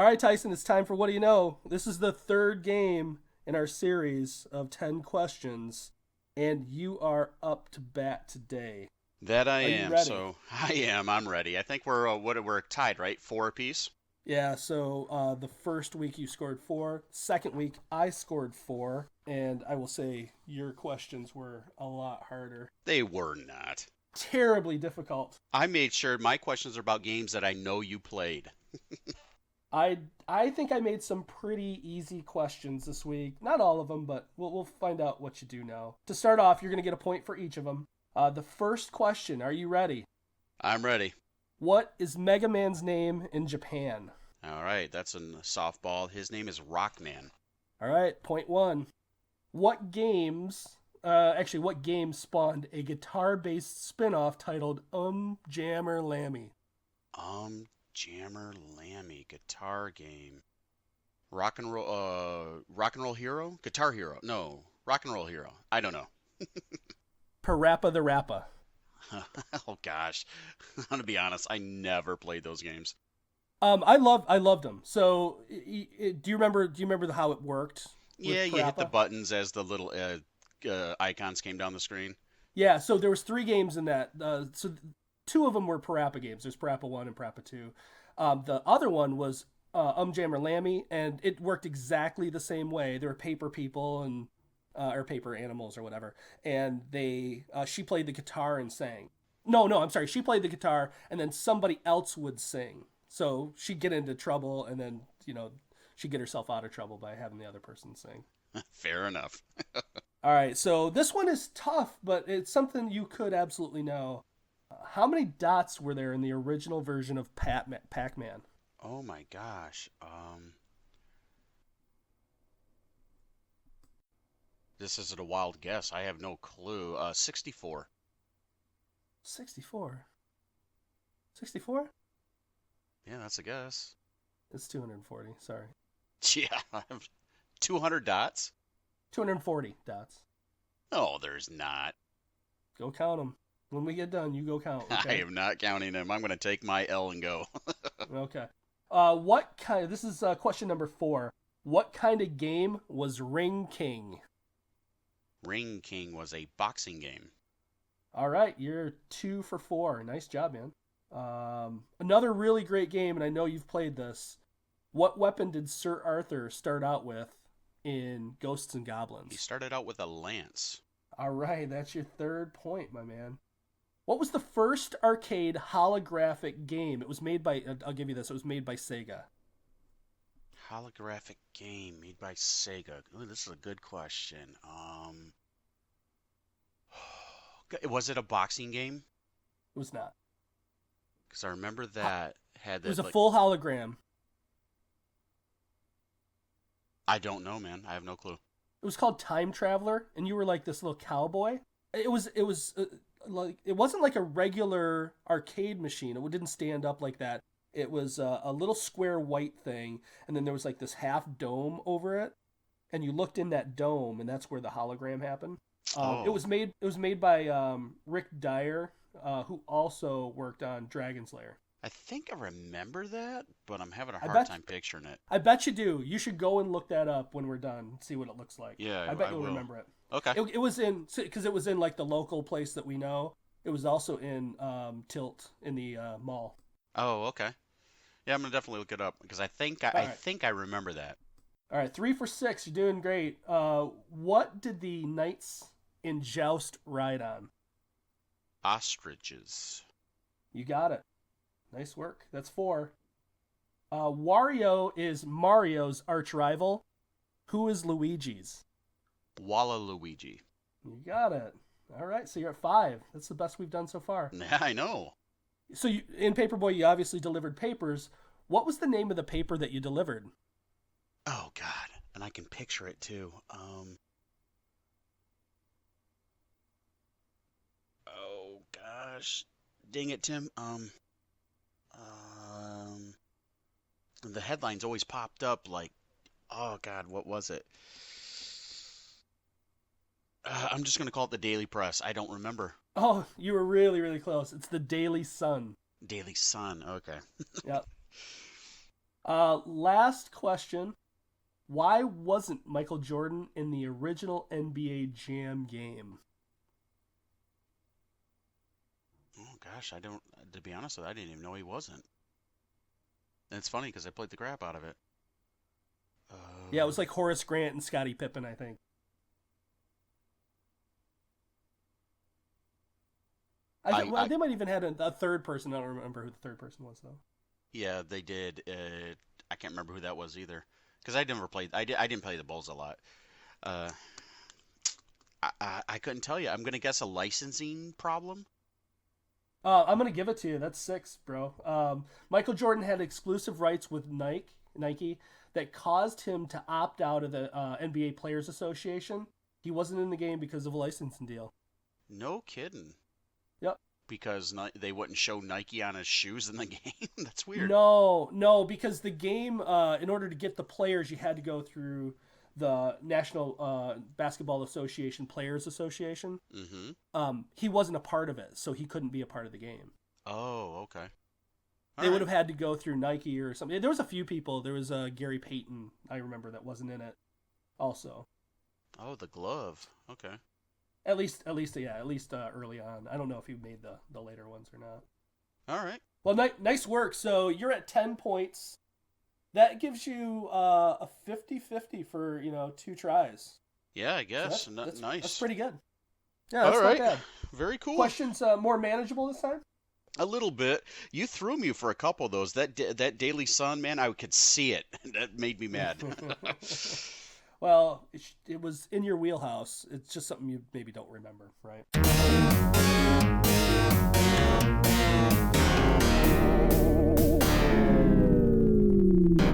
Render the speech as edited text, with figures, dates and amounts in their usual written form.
right, Tyson, it's time for What Do You Know? This is the third game in our series of 10 questions, and you are up to bat today. That I Are you am. ready? So I am. I'm ready. I think we're tied, right? 4 apiece. Yeah, so the first week you scored 4. Second week I scored 4. And I will say your questions were a lot harder. They were not. Terribly difficult. I made sure my questions are about games that I know you played. I think I made some pretty easy questions this week. Not all of them, but we'll find out what you do know. To start off, you're going to get a point for each of them. The first question, are you ready? I'm ready. What is Mega Man's name in Japan? All right, that's a softball. His name is Rockman. All right, point 1. What game spawned a guitar-based spin-off titled Jammer Lammy? Jammer Lammy guitar game. Rock and roll hero? Guitar hero. No, rock and roll hero. I don't know. Parappa the Rappa. Oh gosh. I'm gonna be honest, I never played those games. I loved them. So, do you remember how it worked? Yeah, you hit the buttons as the little icons came down the screen. Yeah, so there was 3 games in that. So 2 of them were Parappa games. There's Parappa 1 and Parappa 2. The other one was Jammer Lammy, and it worked exactly the same way. There were paper people and or paper animals or whatever, and she played the guitar and sang. No, I'm sorry. She played the guitar, and then somebody else would sing. So she'd get into trouble, and then she'd get herself out of trouble by having the other person sing. Fair enough. All right, so this one is tough, but it's something you could absolutely know. How many dots were there in the original version of Pac-Man? Oh my gosh. This isn't a wild guess. I have no clue. 64. 64. 64? Yeah, that's a guess. It's 240. Sorry. Yeah, I have 200 dots. 240 dots. No, there's not. Go count them. When we get done, you go count. Okay? I am not counting them. I'm going to take my L and go. Okay. This is question number 4. What kind of game was Ring King? Ring King was a boxing game. All right, you're 2 for 4. Nice job, man. Another really great game, and I know you've played this. What weapon did Sir Arthur start out with in Ghosts and Goblins? He started out with a lance. All right, that's your 3rd point, my man. What was the first arcade holographic game? It was made by, I'll give you this, it was made by Sega. Holographic game made by Sega. Ooh, this is a good question. Was it a boxing game? It was not. Because I remember that had that. It was a full hologram. I don't know, man. I have no clue. It was called Time Traveler, and you were like this little cowboy. It wasn't like a regular arcade machine. It didn't stand up like that. It was a little square white thing, and then there was like this half dome over it, and you looked in that dome, and that's where the hologram happened. It was made by Rick Dyer, who also worked on Dragon's Lair. I think I remember that, but I'm having a hard time picturing it. I bet you do. You should go and look that up when we're done, see what it looks like. Yeah, I bet you'll remember it. Okay. It was because it was in like the local place that we know. It was also in Tilt in the mall. Oh, okay. Yeah, I'm gonna definitely look it up because I think I remember that. All right, 3 for 6. You're doing great. What did the knights in Joust ride on? Ostriches. You got it. Nice work. That's 4. Wario is Mario's arch rival. Who is Luigi's? Waluigi. You got it. All right, so you're at 5. That's the best we've done so far. Yeah, I know. So in Paperboy, you obviously delivered papers. What was the name of the paper that you delivered? Oh, God. And I can picture it, too. Oh, gosh. Dang it, Tim. The headlines always popped up like, oh, God, what was it? I'm just going to call it the Daily Press. I don't remember. Oh, you were really, really close. It's the Daily Sun. Daily Sun. Okay. Yep. Last question. Why wasn't Michael Jordan in the original NBA Jam game? Oh gosh, I don't. To be honest with you, I didn't even know he wasn't. And it's funny because I played the crap out of it. Yeah, it was like Horace Grant and Scottie Pippen, I think. They might even had a third person. I don't remember who the third person was though. Yeah, they did. I can't remember who that was either, because I never played. I didn't play the Bulls a lot. Uh, I couldn't tell you. I'm gonna guess a licensing problem. I'm gonna give it to you. That's 6, bro. Michael Jordan had exclusive rights with Nike that caused him to opt out of the NBA Players Association. He wasn't in the game because of a licensing deal. No kidding. Yep. Because they wouldn't show Nike on his shoes in the game. That's weird. No, because the game, in order to get the players, you had to go through the National Basketball Association Players Association. Mm-hmm. He wasn't a part of it, so he couldn't be a part of the game. Oh, okay. They would have had to go through Nike or something. There was a few people. There was Gary Payton, I remember, that wasn't in it also. Oh, the glove. Okay. At least early on. I don't know if he made the later ones or not. All right. Well, nice work. So you're at 10 points. That gives you a 50-50 for 2 tries. Yeah, I guess. So nice. That's pretty good. Yeah, that's not bad. Very cool. Questions more manageable this time? A little bit. You threw me for a couple of those. That Daily Sun, man, I could see it. That made me mad. Well, it was in your wheelhouse. It's just something you maybe don't remember, right?